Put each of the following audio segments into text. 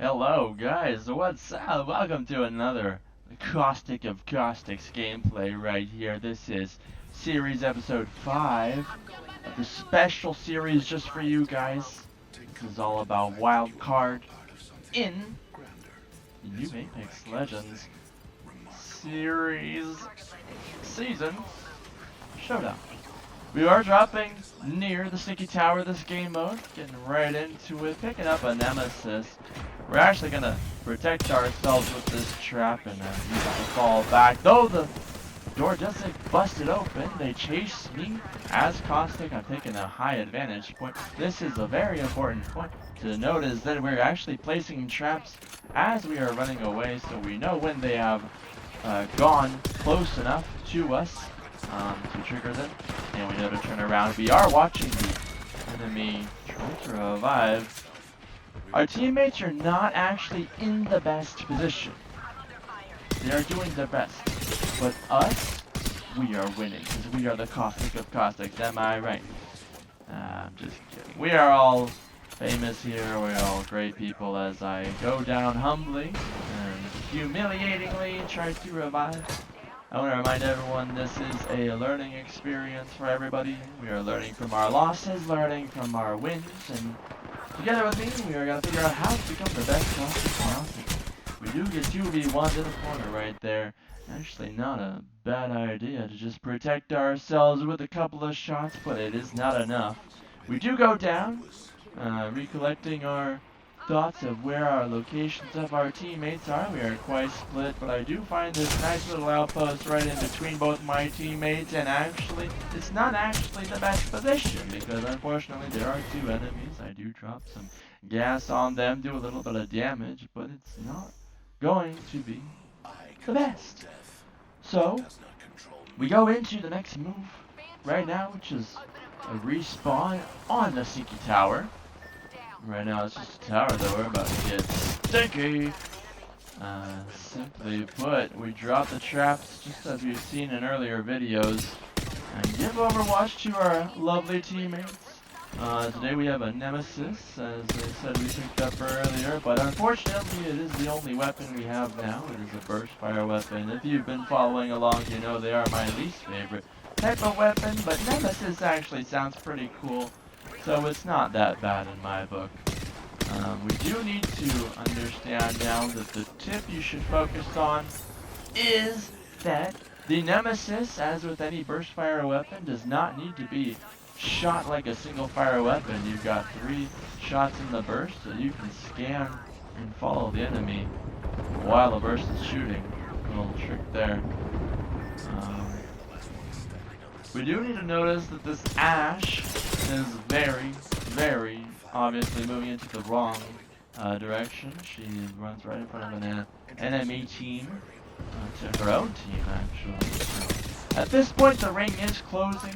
Hello guys, what's up? Welcome to another Caustic of Caustics gameplay right here. This is series episode 5 of the special series just for you guys. This is all about wildcard in the new Apex Legends series season showdown. We are dropping near the Stinky Tower this game mode, getting right into it, picking up a Nemesis. We're actually going to protect ourselves with this trap and use it to fall back. Though the door does get busted open, they chase me as Caustic. I'm taking a high advantage point. This is a very important point to note, is that we're actually placing traps as we are running away, so we know when they have gone close enough to us to trigger them, and we know to turn around. We are watching the enemy try to revive. Our teammates are not actually in the best position. They are doing their best, but us, we are winning because we are the Caustic of Caustics. Am I right? I'm just kidding. We are all famous here. We're all great people as I go down humbly and humiliatingly try to revive. I want to remind everyone this is a learning experience for everybody. We are learning from our losses, learning from our wins, and together with me, we are going to figure out how to become the best Caustic. We do get 2v1 in the corner right there. Actually, not a bad idea to just protect ourselves with a couple of shots, but it is not enough. We do go down, recollecting our thoughts of where our locations of our teammates are. We are quite split, but I do find this nice little outpost right in between both my teammates, and actually, it's not actually the best position, because unfortunately there are two enemies. I do drop some gas on them, do a little bit of damage, but it's not going to be the best. So, we go into the next move right now, which is a respawn on the Stinky Tower. Right now it's just a tower that we're about to get stinky. Simply put, we drop the traps just as we've seen in earlier videos and give Overwatch to our lovely teammates. Today we have a Nemesis, as I said we picked up earlier, but unfortunately it is the only weapon we have now. It is a burst fire weapon. If you've been following along, you know they are my least favorite type of weapon, but Nemesis actually sounds pretty cool. So it's not that bad in my book. We do need to understand now that the tip you should focus on is that the Nemesis, as with any burst fire weapon, does not need to be shot like a single fire weapon. You've got 3 shots in the burst, so you can scan and follow the enemy while the burst is shooting. A little trick there. We do need to notice that this Ash is very obviously moving into the wrong direction. She runs right in front of an enemy team, to her own team actually. So at this point the ring is closing.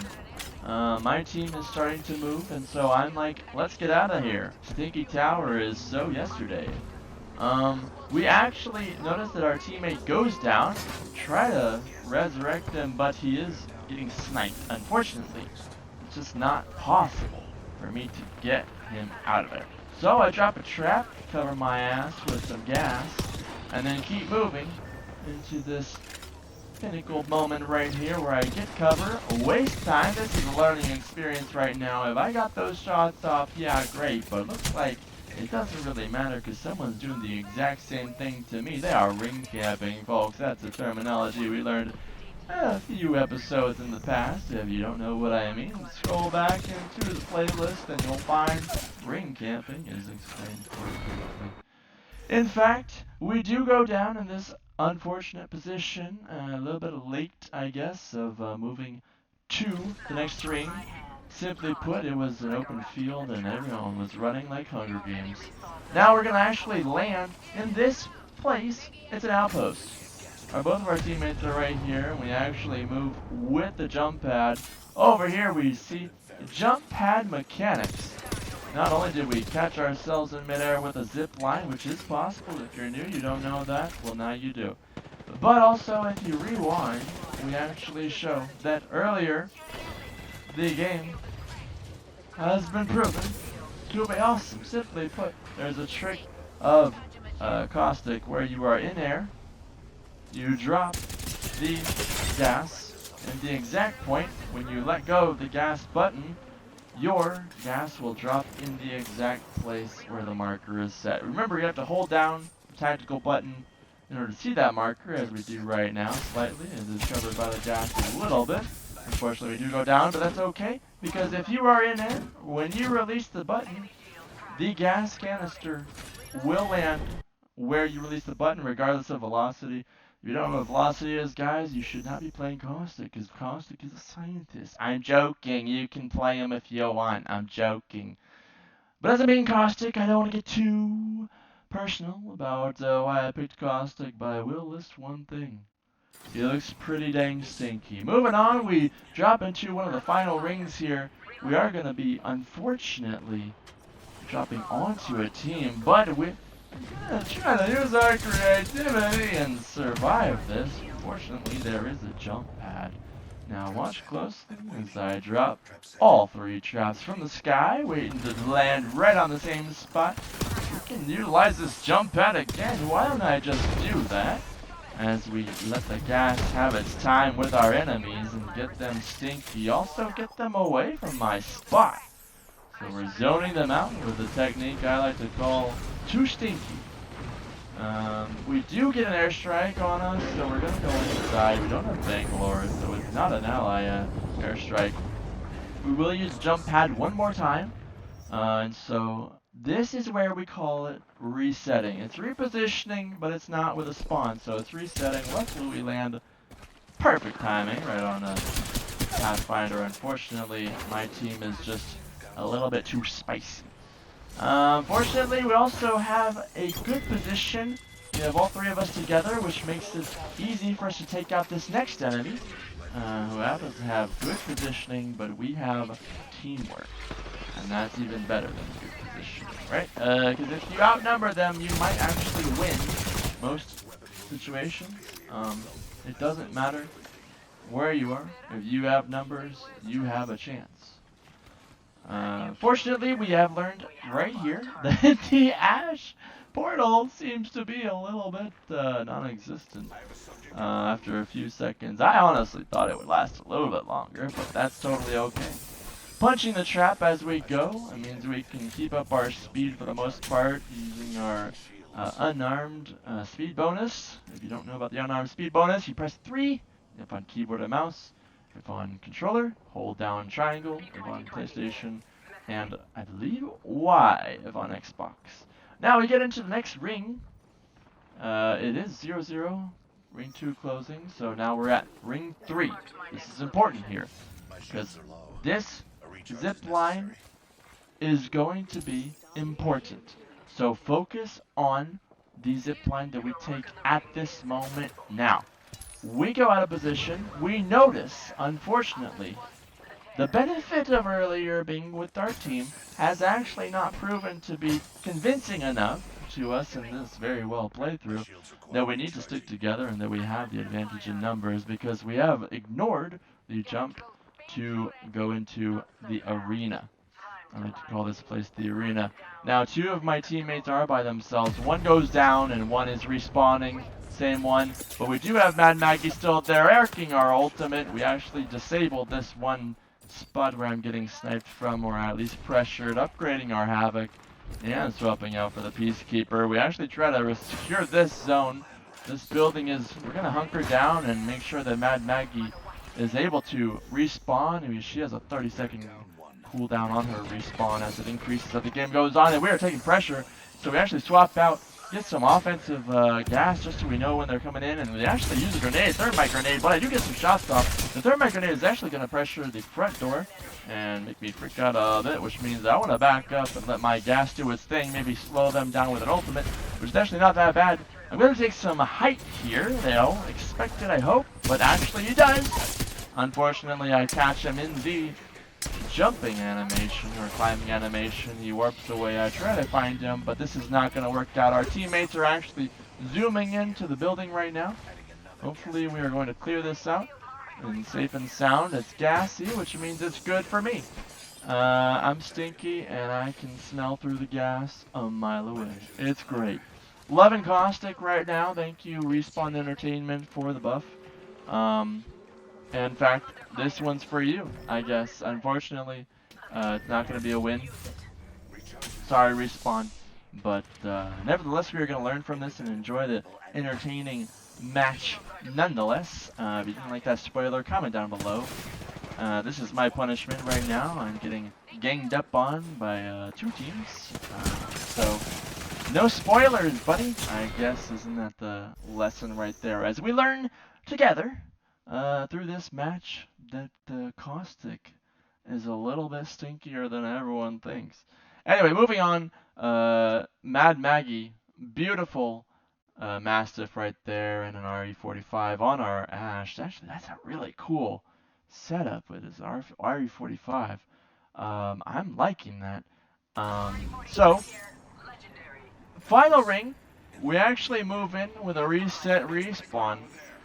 My team is starting to move, and so I'm like, let's get out of here. Stinky Tower is so yesterday. We actually notice that our teammate goes down, try to resurrect him, but he is getting sniped. Unfortunately, it's just not possible for me to get him out of there. So I drop a trap, cover my ass with some gas, and then keep moving into this pinnacle moment right here where I get cover, waste time. This is a learning experience right now. If I got those shots off, yeah, great, but it looks like it doesn't really matter because someone's doing the exact same thing to me. They are ring camping, folks. That's a terminology we learned a few episodes in the past. If you don't know what I mean, scroll back into the playlist and you'll find ring camping is explained perfectly. In fact, we do go down in this unfortunate position, a little bit late, I guess, of moving to the next ring. Simply put, it was an open field and everyone was running like Hunger Games. Now we're gonna actually land in this place. It's an outpost. Both of our teammates are right here, and we actually move with the jump pad. Over here we see jump pad mechanics. Not only did we catch ourselves in midair with a zip line, which is possible. If you're new, you don't know that, well now you do. But also, if you rewind, we actually show that earlier the game has been proven to be awesome. Simply put, there's a trick of Caustic, where you are in air, you drop the gas, and the exact point when you let go of the gas button, your gas will drop in the exact place where the marker is set. Remember, you have to hold down the tactical button in order to see that marker, as we do right now, slightly, as it's covered by the gas a little bit. Unfortunately, we do go down, but that's okay, because if you are in air, when you release the button, the gas canister will land where you release the button, regardless of velocity. If you don't know what velocity is, guys, you should not be playing Caustic, because Caustic is a scientist. I'm joking. You can play him if you want. I'm joking. But as I'm being Caustic, I don't want to get too personal about why I picked Caustic, but I will list one thing. He looks pretty dang stinky. Moving on, we drop into one of the final rings here. We are going to be, unfortunately, dropping onto a team, but we're gonna try to use our creativity and survive this. Fortunately, there is a jump pad. Now watch closely as I drop all 3 traps from the sky, waiting to land right on the same spot. We can utilize this jump pad again. Why don't I just do that? As we let the gas have its time with our enemies and get them stinky. Also get them away from my spot. So we're zoning them out with a technique I like to call too stinky. We do get an airstrike on us, so we're going to go inside. We don't have Bangalore, so it's not an ally airstrike. We will use jump pad one more time. And so this is where we call it resetting. It's repositioning, but it's not with a spawn, so it's resetting. Luckily we land perfect timing right on a Pathfinder. Unfortunately, my team is just a little bit too spicy. Fortunately, we also have a good position. We have all 3 of us together, which makes it easy for us to take out this next enemy, who happens to have good positioning, but we have teamwork. And that's even better than good positioning, right? Because if you outnumber them, you might actually win most situations. It doesn't matter where you are. If you have numbers, you have a chance. Fortunately, we have learned right here that the Ash portal seems to be a little bit non-existent after a few seconds. I honestly thought it would last a little bit longer, but that's totally okay. Punching the trap as we go, it means we can keep up our speed for the most part using our unarmed speed bonus. If you don't know about the unarmed speed bonus, you press 3 if on keyboard and mouse. If on controller, hold down triangle. If on PlayStation, and I believe Y if on Xbox. Now we get into the next ring. It is 0-0, ring 2 closing. So now we're at ring 3. This is important here because this zip line is going to be important. So focus on the zip line that we take at this moment now. We go out of position. We notice, unfortunately, the benefit of earlier being with our team has actually not proven to be convincing enough to us in this very well playthrough that we need to stick together and that we have the advantage in numbers, because we have ignored the jump to go into the arena. I like to call this place the arena. Now 2 of my teammates are by themselves. One goes down and one is respawning. Same one, but we do have Mad Maggie still there, arcing our ultimate. We actually disabled this one spot where I'm getting sniped from, or at least pressured, upgrading our Havoc, and swapping out for the Peacekeeper. We actually try to secure this zone. This building is, we're going to hunker down and make sure that Mad Maggie is able to respawn. I mean, she has a 30-second cooldown on her respawn as it increases as the game goes on, and we are taking pressure, so we actually swap out, get some offensive gas just so we know when they're coming in, and we actually use a grenade, thermite grenade, but I do get some shots off. The thermite grenade is actually going to pressure the front door and make me freak out a bit, which means I want to back up and let my gas do its thing, maybe slow them down with an ultimate, which is actually not that bad. I'm going to take some height here. They don't expect it, I hope, but actually he does. Unfortunately, I catch him in the jumping animation or climbing animation. He warps away. I try to find him, but this is not going to work out. Our teammates are actually zooming into the building right now. Hopefully we are going to clear this out and safe and sound. It's gassy, which means it's good for me. I'm Stinky, and I can smell through the gas a mile away. It's great. Loving Caustic right now. Thank you, Respawn Entertainment, for the buff. In fact, this one's for you, I guess. Unfortunately, it's not going to be a win. Sorry, Respawn. But nevertheless, we are going to learn from this and enjoy the entertaining match nonetheless. If you didn't like that spoiler, comment down below. This is my punishment right now. I'm getting ganged up on by 2 teams. So, no spoilers, buddy. I guess, isn't that the lesson right there? As we learn together through this match that Caustic is a little bit stinkier than everyone thinks. Anyway, moving on. Mad Maggie, beautiful Mastiff right there, and an RE45 on our Ash. Actually, that's a really cool setup with his RE45. I'm liking that. So, final ring, we actually move in with a reset respawn,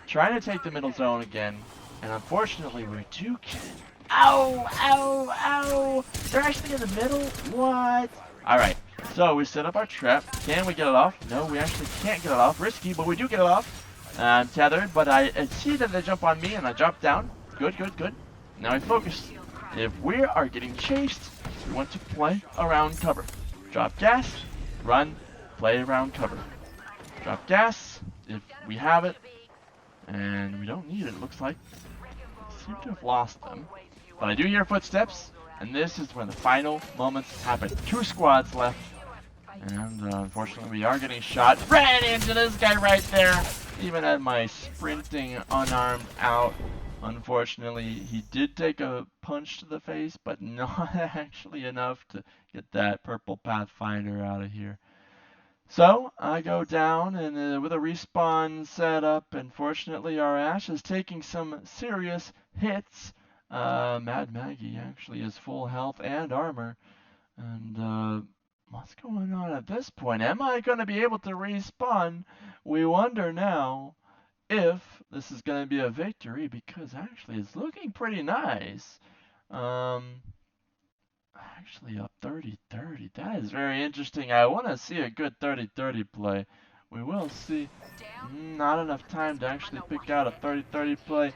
trying to take the middle zone again, and unfortunately we do get it. Ow, ow, ow! They're actually in the middle? What? Alright, so we set up our trap. Can we get it off? No, we actually can't get it off. Risky, but we do get it off. I'm tethered, but I see that they jump on me and I drop down. Good, good, good. Now I focus. If we are getting chased, we want to play around cover. Drop gas, run, play around cover. Drop gas, if we have it, and we don't need it, it looks like. We seem to have lost them. But I do hear footsteps, and this is when the final moments happen. 2 squads left, and unfortunately we are getting shot. Ran into this guy right there, even at my sprinting unarmed out. Unfortunately, he did take a punch to the face, but not actually enough to get that purple Pathfinder out of here. So, I go down, and with a respawn set up, unfortunately our Ash is taking some serious hits. Mad Maggie actually is full health and armor. And, what's going on at this point? Am I going to be able to respawn? We wonder now if this is going to be a victory, because actually it's looking pretty nice. Actually a 30-30. That is very interesting. I want to see a good 30-30 play. We will see. Not enough time to actually pick out a 30-30 play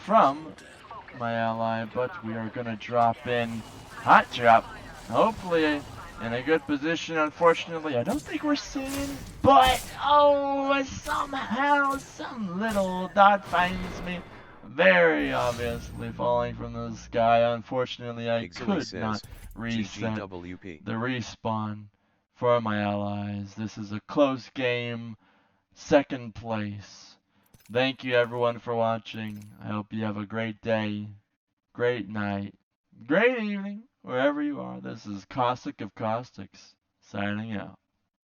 from my ally, but we are going to drop in. Hot drop. Hopefully in a good position. Unfortunately, I don't think we're seen, but oh, somehow some little dot finds me. Very obviously falling from the sky. Unfortunately, I could not reset the respawn for my allies. This is a close game. 2nd place. Thank you everyone for watching. I hope you have a great day, great night, great evening, wherever you are. This is Caustic of Caustics, signing out.